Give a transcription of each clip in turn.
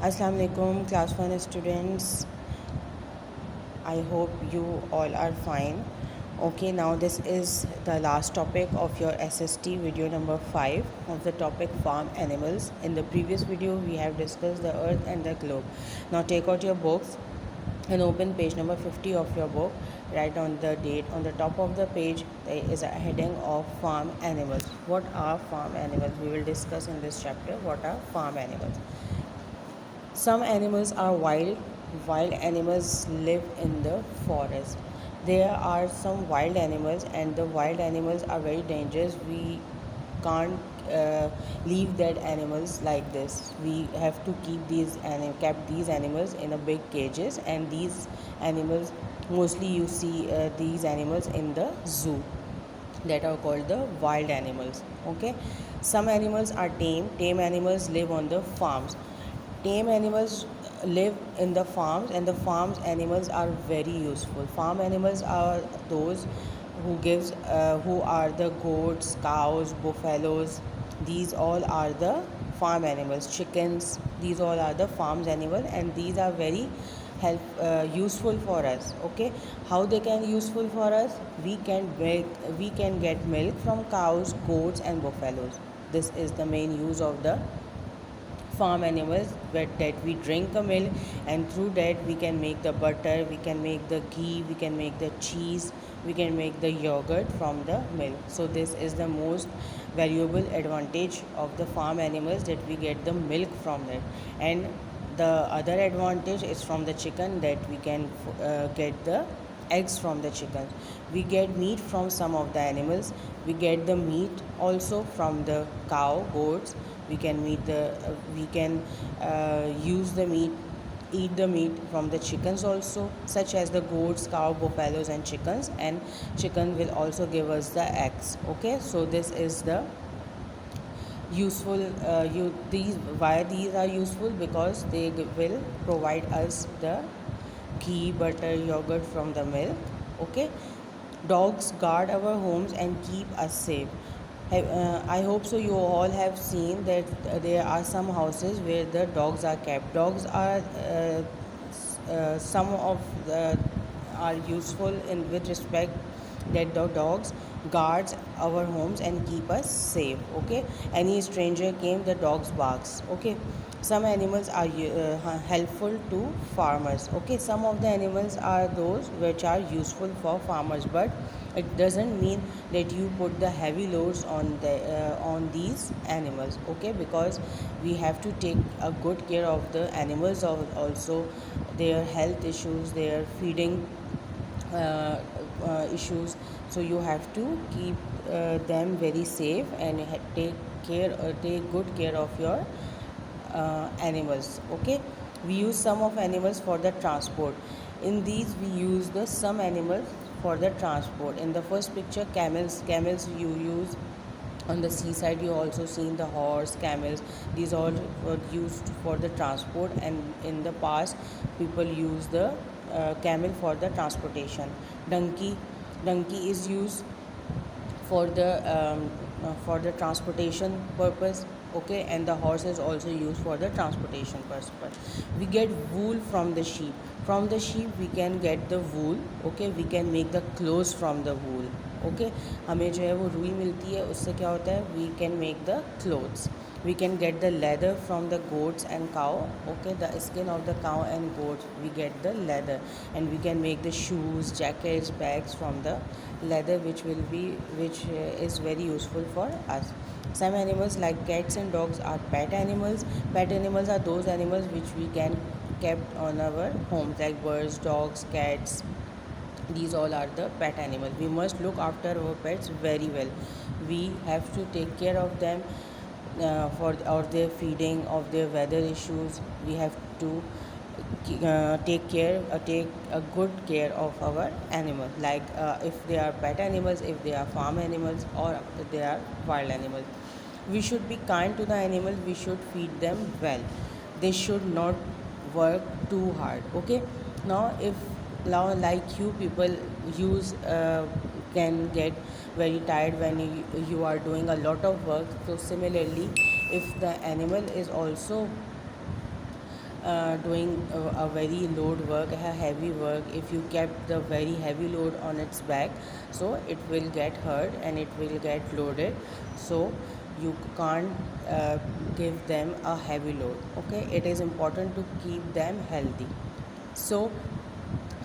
Assalamu alaikum class 1 students. I hope you all are fine. Okay, now this is the last topic of your SST video number 5 of the topic farm animals. In the previous video we have discussed the earth and the globe. Now take out your books and open page number 50 of your book. Write on the date. On the top of the page there is a heading of farm animals. What are farm animals? We will discuss in this chapter what are farm animals. Some animals are wild. Wild animals live in the forest. There are some wild animals, and the wild animals are very dangerous. We can't leave dead animals like this. We have to keep kept these animals in a big cages, and these animals mostly you see these animals in the zoo that are called the wild animals. Okay, some animals are tame animals live on the farms. Tame animals live in the farms, and the farms animals are very useful. Farm animals are those who are the goats, cows, buffaloes. These all are the farm animals. Chickens, these all are the farms animal, and these are very useful for us. Okay, how they can useful for us? We can get milk from cows, goats, and buffaloes. This is the main use of the farm animals, that we drink a milk, and through that we can make the butter, we can make the ghee, we can make the cheese, we can make the yogurt from the milk. So this is the most valuable advantage of the farm animals, that we get the milk from it. And the other advantage is from the chicken, that we can get the eggs from the chickens. We get meat from some of the animals. We get the meat also from the cow, goats. We can use the meat, eat the meat from the chickens also, such as the goats, cow, buffaloes, and chickens. And chicken will also give us the eggs. Okay, so this is the useful these why these are useful, because they will provide us the ghee, butter, yogurt from the milk. Okay, dogs guard our homes and keep us safe. I hope so you all have seen that there are some houses where the dogs are kept. Dogs are some of the are useful in with respect that the dogs guards our homes and keep us safe. Okay, any stranger came, the dogs barks. Okay, some animals are helpful to farmers. Okay, some of the animals are those which are useful for farmers, but it doesn't mean that you put the heavy loads on these animals. Okay, because we have to take a good care of the animals, also their health issues, their feeding issues. So you have to keep them very safe, and take good care of your animals. Okay, we use some of animals for the transport. In these we use the some animals for the transport. In the first picture, camels you use on the seaside. You also seen the horse, camels. These all were used for the transport, and in the past people use the camel for the transportation. Donkey is used for the transportation purpose. Okay, and the horse is also used for the transportation purpose. We get wool from the sheep. From the sheep we can get the wool. Okay, we can make the clothes from the wool. Okay, हमें जो है वो रुई मिलती है, उससे क्या होता है, we can make the clothes. We can get the leather from the goats and cow. Okay, the skin of the cow and goats, we get the leather, and we can make the shoes, jackets, bags from the leather, which is very useful for us. Some animals like cats and dogs are pet animals. Pet animals are those animals which we can kept on our homes, like birds, dogs, cats. These all are the pet animals. We must look after our pets very well. We have to take care of them for or their feeding, of their weather issues. We have to take a good care of our animals, like if they are pet animals, if they are farm animals, or if they are wild animals. We should be kind to the animals. We should feed them well. They should not work too hard. Okay, now if now like you people use can get very tired when you are doing a lot of work. So similarly, if the animal is also doing a very load work, a heavy work, if you kept the very heavy load on its back, so it will get hurt and it will get loaded. So you can't give them a heavy load. Okay, it is important to keep them healthy. So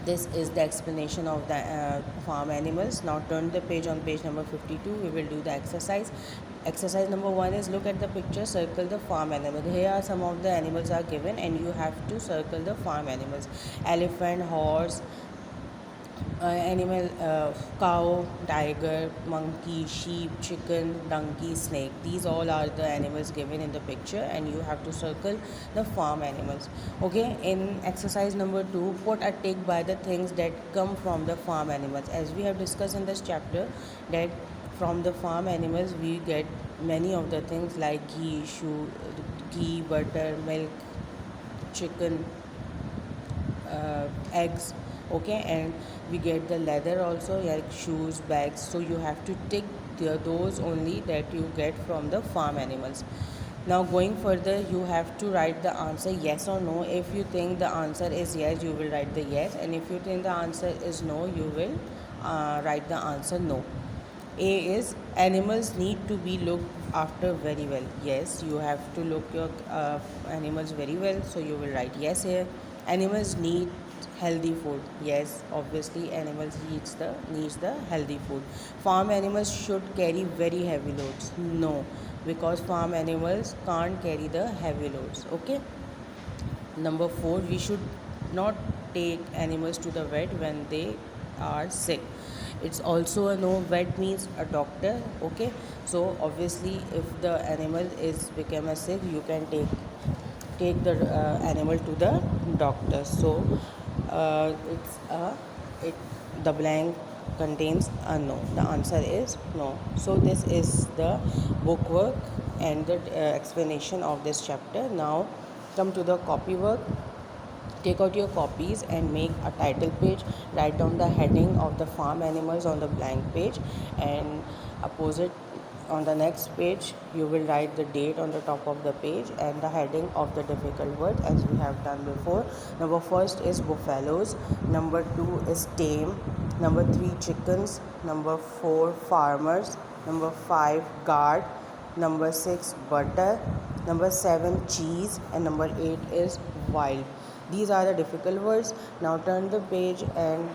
this is the explanation of the farm animals. Now turn the page. On page number 52 we will do the exercise. Exercise number 1 is look at the picture, circle the farm animal. Here are some of the animals are given and you have to circle the farm animals: elephant, horse, animal, cow, tiger, monkey, sheep, chicken, donkey, snake. These all are the animals given in the picture and you have to circle the farm animals. Okay, in exercise number 2, put a tick by the things that come from the farm animals. As we have discussed in this chapter, that from the farm animals we get many of the things like ghee, butter, milk, chicken, eggs. Okay, and we get the leather also, like shoes, bags. So you have to take those only that you get from the farm animals. Now going further, you have to write the answer yes or no. If you think the answer is yes, you will write the yes, and if you think the answer is no, you will write the answer no. A is animals need to be looked after very well. Yes, you have to look your animals very well, so you will write yes here. Animals need healthy food. Yes, obviously animals needs the healthy food. Farm animals should carry very heavy loads. No, because farm animals can't carry the heavy loads. Okay. Number 4, we should not take animals to the vet when they are sick. It's also a no. Vet means a doctor. Okay, so obviously if the animal is become a sick, you can take the animal to the doctor. So it's a it the blank contains a no. The answer is no. So this is the book work and the explanation of this chapter. Now come to the copy work. Take out your copies and make a title page. Write down the heading of the farm animals on the blank page, and opposite on the next page you will write the date on the top of the page and the heading of the difficult word, as we have done before. Number first is buffaloes. Number 2 is tame. Number 3 chickens. Number 4 farmers. Number 5 guard. Number 6 butter. Number 7 cheese, and number 8 is wild. These are the difficult words. Now turn the page and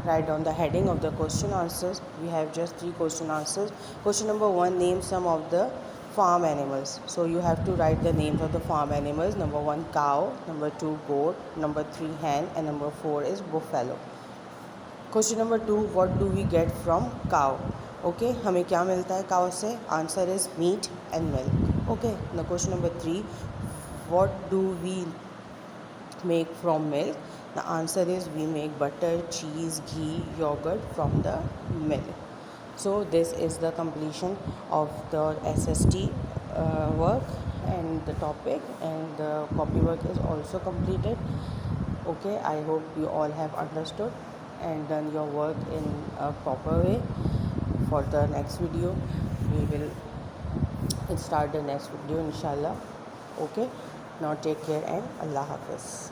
write down the heading of the question answers. We have just 3 question answers. Question number 1, name some of the farm animals. So you have to write the names of the farm animals. Number 1 cow, number 2 goat, number 3 hen, and number 4 is buffalo. Question number 2, what do we get from cow? Okay, हमें क्या मिलता है cow से? Answer is meat and milk. Okay, now question number 3, what do we make from milk? The answer is we make butter, cheese, ghee, yogurt from the milk. So this is the completion of the SST work and the topic, and the copy work is also completed. Okay, I hope you all have understood and done your work in a proper way. For the next video we will start the next video inshallah. Okay, now take care and Allah Hafiz.